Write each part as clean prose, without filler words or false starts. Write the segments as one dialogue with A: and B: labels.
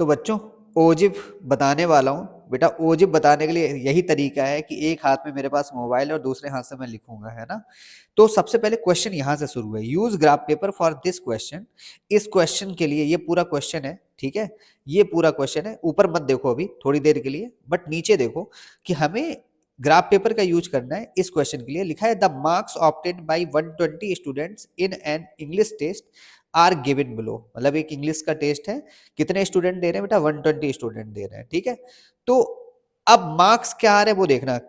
A: तो बच्चों ओजिव बताने वाला हूँ। बेटा ओजिव बताने के लिए यही तरीका है कि एक हाथ में मेरे पास मोबाइल है और दूसरे हाथ से मैं लिखूंगा, है ना। तो सबसे पहले क्वेश्चन यहाँ से शुरू है, use graph paper for this question. इस क्वेश्चन के लिए ये पूरा क्वेश्चन है, ठीक है। ये पूरा क्वेश्चन है, ऊपर मत देखो अभी थोड़ी देर के लिए, बट नीचे देखो कि हमें ग्राफ पेपर का यूज करना है। इस क्वेश्चन के लिए लिखा है the marks obtained by 120 students in an English test are given below. मतलब एक इंग्लिश का टेस्ट है, कितने स्टूडेंट दे रहे हैं बेटा, 120 स्टूडेंट दे रहे हैं, ठीक है। तो अब मार्क्स क्या आ रहे हैं वो देखना।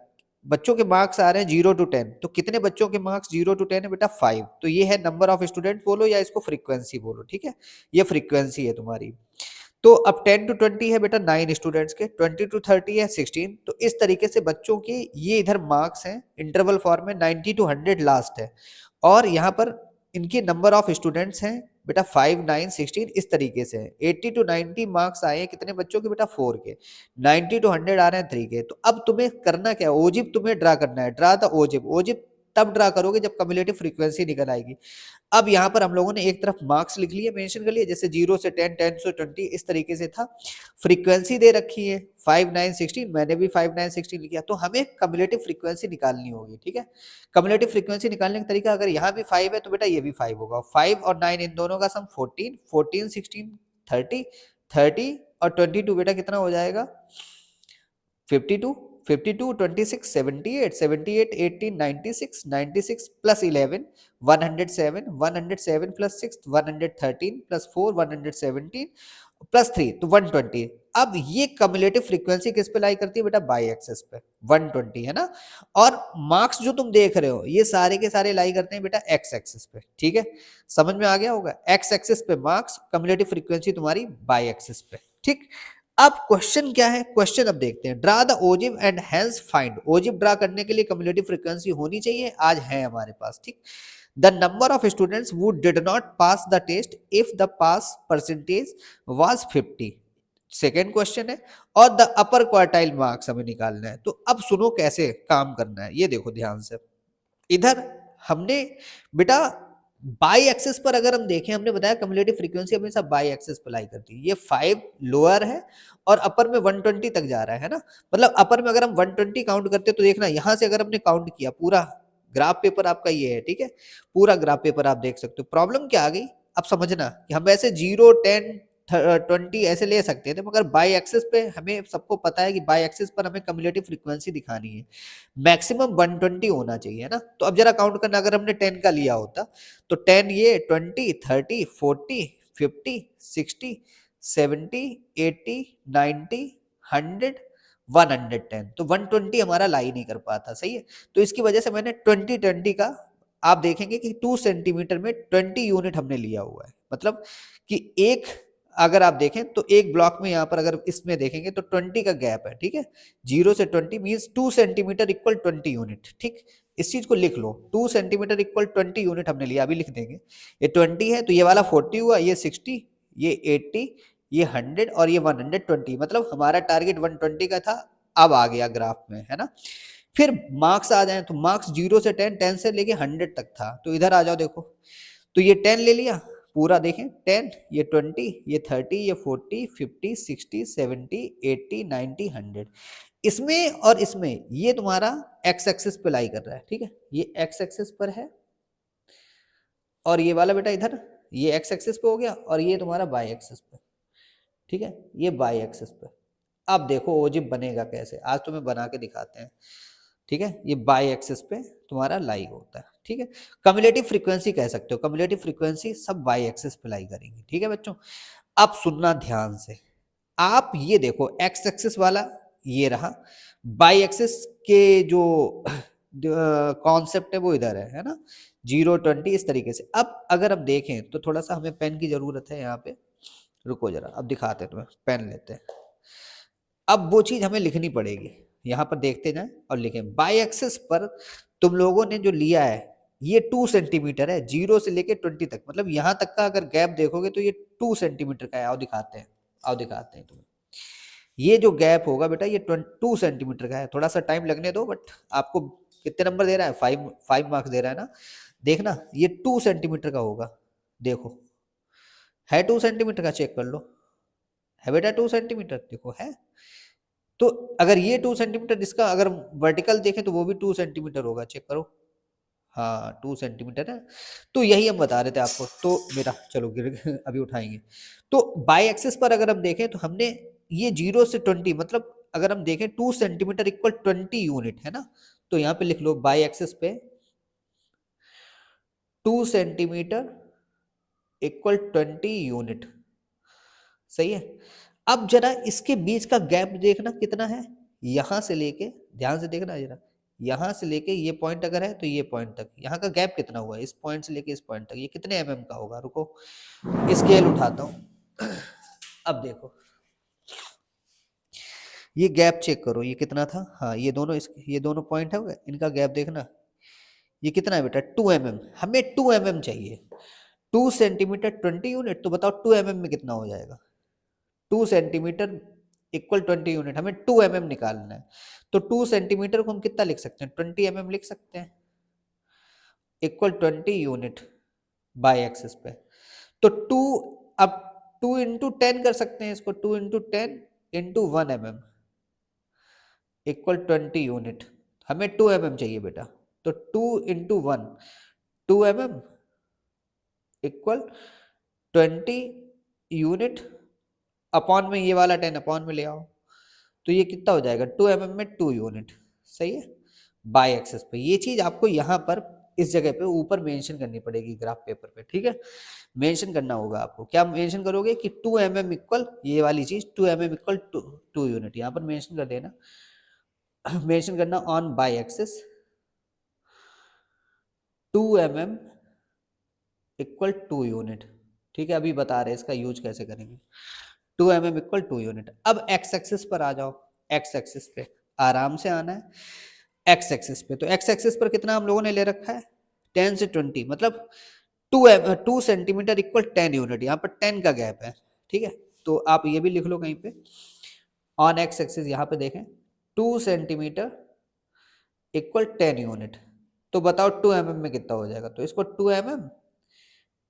A: बच्चों के मार्क्स आ रहे हैं 0 to 10, तो कितने बच्चों के मार्क्स 0 to 10 है बेटा, 5। तो ये है नंबर ऑफ स्टूडेंट बोलो या इसको फ्रीक्वेंसी बोलो, ठीक है। ये फ्रीक्वेंसी है तुम्हारी। तो अब 10 to 20 है बेटा 9 स्टूडेंट्स के, 20 to 30 है 16। तो इस तरीके से बच्चों के ये इधर मार्क्स हैं इंटरवल फॉर्म में, 90 to 100 लास्ट है। और यहाँ पर इनके नंबर ऑफ स्टूडेंट्स हैं बेटा 5 9 16 इस तरीके से है। 80 to 90 मार्क्स आए हैं कितने बच्चों के बेटा, 4 के। 90 to 100 आ रहे हैं 3 के। तो अब तुम्हें करना क्या है, ओजिब तुम्हें ड्रा करना है, ड्रा द ओजिब। ओजिब तब ड्रा करोगे जब कम्युलेटिव फ्रीक्वेंसी निकल आएगी। अब यहाँ पर हम लोगों ने एक तरफ मार्क्स लिख लिए, मेंशन कर लिए, जैसे 0 से 10, 10 से 20 इस तरीके से था। फ्रीक्वेंसी दे रखी है 5 9 16, मैंने भी 5 9 16 लिखा। तो हमें कम्युलेटिव फ्रीक्वेंसी निकालनी होगी, ठीक है। कम्युलेटिव फ्रीक्वेंसी निकालने का तरीका, अगर यहाँ भी 5 है तो बेटा ये भी 5 होगा। 5 और 9 इन दोनों का सम 14, 14 16 30, 30 और 22 बेटा कितना हो जाएगा, 52, 52 26 78, 78 18 96, 96 प्लस 11 107, 107 प्लस 6 113 प्लस 4 117 प्लस 3 तो 120। अब ये कम्युलेटिव फ्रीक्वेंसी किस पे लाई करती है बेटा, बाई एक्सेस पे 120, है ना। और मार्क्स जो तुम देख रहे हो ये सारे के सारे लाई करते हैं बेटा एक्स एक्सेस पे, ठीक है। समझ में आ गया होगा, एक्स एक्सेस पे मार्क्स, कम्युलेटिव फ्रीक्वेंसी तुम्हारी बाई एक्सेस पे, ठीक। अब क्वेश्चन क्या है, क्वेश्चन अब देखते हैं। Draw the ogive and hence find. Ogive draw करने के लिए कम्युलेटिव फ्रीक्वेंसी होनी चाहिए, आज है हमारे पास, ठीक। The number of students who did not pass the test if the pass percentage was 50। Second question है। और द अपर क्वार्टाइल मार्क्स हमें निकालना है। तो अब सुनो कैसे काम करना है, ये देखो ध्यान से। इधर हमने बेटा बाई एक्सेस पर अगर हम देखें, हमने बताया कम्युलेटिव फ्रीक्वेंसी हमेशा बाई एक्सेस पर लाई करती है। ये 5 लोअर है और अपर में 120 तक जा रहा है ना। मतलब अपर में अगर हम 120 काउंट करते तो देखना यहां से अगर हमने काउंट किया, पूरा ग्राफ पेपर आपका ये है, ठीक है। पूरा ग्राफ पेपर आप देख सकते हो। प्रॉब्लम क्या आ गई अब समझना, कि हम ऐसे 0 10 20 ऐसे ले सकते थे, मगर बाई एक्सेस पे हमें सबको पता है कि बाई एक्सेस पर हमें कम्युलेटिव फ्रीक्वेंसी दिखानी है, मैक्सिमम 120 होना चाहिए ना। तो अब जरा काउंट करना, अगर हमने 10 का लिया होता तो 10 ये 20 30 40 50 60 70 80 90 100 110। तो 120 हमारा ला ही नहीं कर पाता, सही है। तो इसकी वजह से मैंने 20 का, आप देखेंगे कि 2 सेंटीमीटर में 20 यूनिट हमने लिया हुआ है। मतलब कि एक, अगर आप देखें तो एक ब्लॉक में यहाँ पर अगर इसमें देखेंगे तो 20 का गैप है, ठीक है। 0 से 20 मीन्स 2 सेंटीमीटर इक्वल 20 यूनिट, ठीक। इस चीज को लिख लो, 2 सेंटीमीटर इक्वल 20 यूनिट हमने लिया, अभी लिख देंगे। ये 20 है तो ये वाला 40 हुआ, ये 60, ये 80, ये 100 और ये 120। मतलब हमारा टारगेट 120 का था, अब आ गया ग्राफ में, है ना। फिर मार्क्स आ जाए तो मार्क्स 0 से 10, 10 से लेके 100 तक था। तो इधर आ जाओ, देखो तो ये 10 ले लिया पूरा, देखें 10, ये 20, ये 30, ये 40 50 60 70 80 90 100। इसमें और इसमें ये तुम्हारा एक्स एक्सिस पे लाई कर रहा है, ठीक है। ये एक्स एक्सिस पर है और ये वाला बेटा इधर ये एक्स एक्सिस पे हो गया और ये तुम्हारा बाई एक्सिस पे, ठीक है। ये बाई एक्सिस पे। अब देखो ओजिब बनेगा कैसे, आज तुम्हें बना के दिखाते हैं, ठीक है। ये बाई एक्सिस पे तुम्हारा लाई होता है, ठीक है। कम्युलेटिव फ्रीक्वेंसी कह सकते हो, कम्युलेटिव फ्रीक्वेंसी सब बाई एक्सिस पे लाई करेंगे, ठीक है बच्चों। अब सुनना ध्यान से, आप ये देखो एक्स एक्सिस वाला ये रहा, बाई एक्सिस के जो कॉन्सेप्ट है वो इधर है ना, 0 20 इस तरीके से। अब अगर हम देखें तो थोड़ा सा हमें पेन की जरूरत है यहाँ पे, रुको जरा अब दिखाते हैं तुम्हें, पेन लेते हैं। अब वो चीज हमें लिखनी पड़ेगी, यहाँ पर देखते जाएं और लिखें। बाई एक्सिस पर तुम लोगों ने जो लिया है ये 2 सेंटीमीटर है, 0 से लेके 20 तक। मतलब यहाँ तक का अगर गैप देखोगे तो ये 2 सेंटीमीटर का है। आओ दिखाते हैं, आओ दिखाते हैं तुम्हें। ये जो गैप होगा बेटा ये 2 सेंटीमीटर का है। थोड़ा सा टाइम लगने दो, बट आपको कितने नंबर दे रहा है, 5 मार्क्स दे रहा है ना। देखना ये 2 सेंटीमीटर का होगा, देखो है 2 सेंटीमीटर का, चेक कर लो, है बेटा 2 सेंटीमीटर, देखो है। तो अगर ये 2 सेंटीमीटर, इसका अगर वर्टिकल देखें तो वो भी 2 सेंटीमीटर होगा, चेक करो। हाँ 2 सेंटीमीटर है। तो यही हम बता रहे थे आपको। तो मेरा चलो गिर अभी उठाएंगे। तो बाई एक्सिस पर अगर हम देखें तो हमने ये 0 से 20, मतलब अगर हम देखें 2 सेंटीमीटर इक्वल 20 यूनिट है ना। तो यहाँ पे लिख लो बाई एक्सिस पे 2 सेंटीमीटर इक्वल 20 यूनिट, सही है। अब जरा इसके बीच का गैप देखना कितना है, यहां से लेके, ध्यान से देखना जरा, यहां से लेके ये पॉइंट अगर है तो ये पॉइंट तक, यहाँ का गैप कितना हुआ है, इस पॉइंट से लेके इस पॉइंट तक, ये कितने एमएम का होगा। रुको स्केल उठाता हूं। अब देखो ये गैप चेक करो, ये कितना था। हाँ ये दोनों ये दोनों पॉइंट है, इनका गैप देखना, ये कितना है बेटा 2 mm। हमें 2 mm चाहिए। 2 सेंटीमीटर 20 यूनिट, तो बताओ 2 mm में कितना हो जाएगा। 2 सेंटीमीटर इक्वल 20 यूनिट, हमें 2 mm निकालना है। तो 2 सेंटीमीटर को हम कितना लिख सकते हैं, 20 mm लिख सकते हैं, इक्वल 20 यूनिट बाई एक्सिस पे। तो 2, अब 2 इंटू 10 कर सकते हैं इसको, 2 into 10 into 1 mm equal 20 unit. हमें 2 mm चाहिए बेटा, तो 2 into 1 2 mm equal 20 unit, upon में ये वाला 10 अपॉन में ले आओ, तो ये कितना हो जाएगा 2 mm में 2 यूनिट, सही है। बाई एक्सिस पे ये चीज आपको यहाँ पर इस जगह पे ऊपर मेंशन करनी पड़ेगी ग्राफ पेपर पे, ठीक है। मेंशन करना होगा आपको, क्या मेंशन करोगे कि 2 mm इक्वल ये वाली चीज 2 mm इक्वल 2 यूनिट, यहाँ पर मेंशन कर देना। मेंशन करना on by axis 2 mm equal 2 unit, ठीक है। अभी बता रहे हैं इसका यूज कैसे करेंगे। 2 mm इक्वल 2 यूनिट। अब एक्स एक्सिस पर आ जाओ, एक्स एक्सिस पे आराम से आना है। एक्स एक्सिस पे, तो एक्स एक्सिस पर कितना हम लोगों ने ले रखा है 10 से 20, मतलब 2 सेंटीमीटर इक्वल 10 यूनिट, यहाँ पर 10 का गैप है, ठीक है। तो आप ये भी लिख लो कहीं पे, ऑन एक्स एक्सिस यहाँ पे देखें 2 सेंटीमीटर इक्वल 10 यूनिट। तो बताओ 2 mm में कितना हो जाएगा, तो इसको 2 mm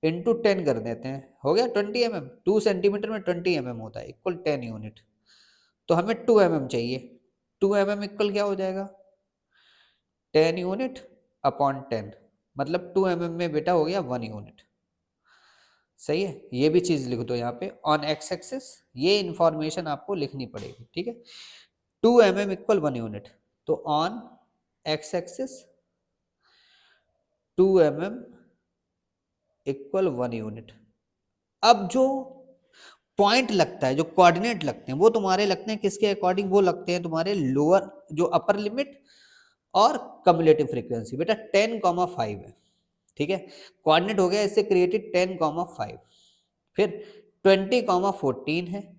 A: इंटू 10 कर देते हैं, हो गया 20 mm। 2 सेंटीमीटर में 20 mm होता है, इक्वल 10 यूनिट। तो हमें 2 mm चाहिए, 2 mm इक्वल क्या हो जाएगा 10 यूनिट अपॉन 10, मतलब 2 mm में बेटा हो गया 1 यूनिट, सही है। ये भी चीज लिख दो यहाँ पे ऑन एक्स एक्सिस, ये इंफॉर्मेशन आपको लिखनी पड़ेगी, ठीक है। 2 mm इक्वल 1 यूनिट, तो on x axis 2 mm equal 1 unit. अब जो पॉइंट लगता है, जो कोऑर्डिनेट लगते हैं, वो तुम्हारे लगते हैं किसके अकॉर्डिंग, वो लगते हैं तुम्हारे लोअर जो अपर लिमिट और कम्युलेटिव फ्रीक्वेंसी। बेटा 10,5 है, ठीक है। कोऑर्डिनेट हो गया इससे क्रिएटेड 10,5, फिर 20,14 है।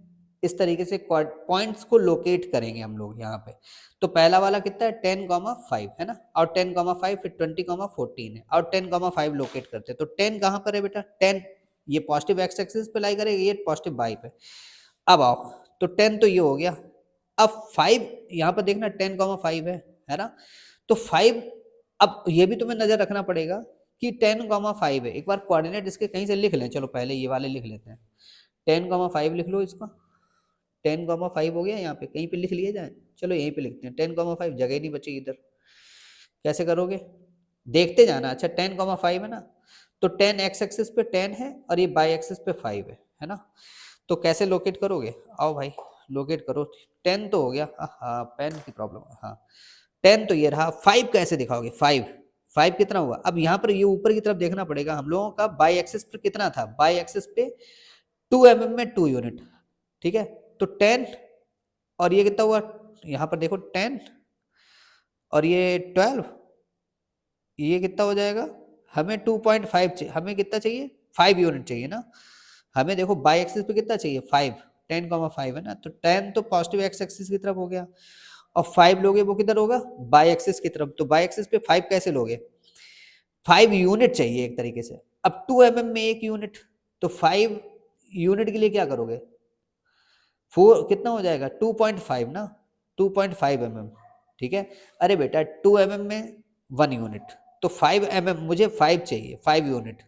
A: इस तरीके से पॉइंट्स को लोकेट करेंगे हम लोग यहाँ पे। तो पहला वाला कितना है 10,5 है ना, और 10,5 फिर 20,14 है, और 10,5 लोकेट करते हैं। तो 10 कहाँ पर है बेटा, 10 ये पॉजिटिव एक्स एक्सिस पे लाई करेगा, ये पॉजिटिव वाई पे। अब आओ, तो 10 तो ये हो गया। अब 5 यहाँ पर देखना 10,5 है ना। तो 5, अब ये भी तुम्हें नजर रखना पड़ेगा कि 10,5 है। एक बार कोऑर्डिनेट इसके कहीं से लिख लें, चलो पहले ये वाले लिख लेते हैं। 10,5 लिख लो इसका, 10,5 हो गया, यहाँ पे कहीं पे लिख लिया जाए, चलो यहीं पे लिखते हैं 10,5, जगह नहीं बची इधर। कैसे करोगे, देखते जाना। अच्छा 10,5 है ना, तो 10 एक्स एक्सिस पे 10 है और ये बाई एक्सिस पे 5 है ना। तो कैसे लोकेट करोगे, आओ भाई लोकेट करो। 10 तो हो गया, हाँ पेन की प्रॉब्लम, हाँ 10 तो ये रहा। 5 कैसे दिखाओगे, 5 कितना हुआ। अब यहाँ पर ये ऊपर की तरफ देखना पड़ेगा हम लोगों का, बाई एक्सिस पर कितना था, बाई एक्सिस पे 2 mm में 2 यूनिट, ठीक है। तो 10 और ये कितना हुआ, यहाँ पर देखो 10 और ये 12, ये कितना हो जाएगा, हमें 2.5 चाहिए, हमें कितना चाहिए 5 यूनिट चाहिए ना। हमें देखो बाई एक्सिस पे कितना चाहिए 5, 10,5 है ना। तो 10 तो पॉजिटिव एक्स एक्सिस की तरफ हो गया, और 5 लोगे वो किधर होगा, बाई एक्सिस की तरफ। तो बाई एक्सिस पे 5 कैसे लोगे, 5 यूनिट चाहिए एक तरीके से। अब 2 mm में 1 यूनिट, तो 5 यूनिट के लिए क्या करोगे, 4 कितना हो जाएगा 2.5 ना, 2.5 mm, ठीक है। अरे बेटा 2 mm में 1 यूनिट, तो 5 mm मुझे 5 चाहिए, 5 यूनिट,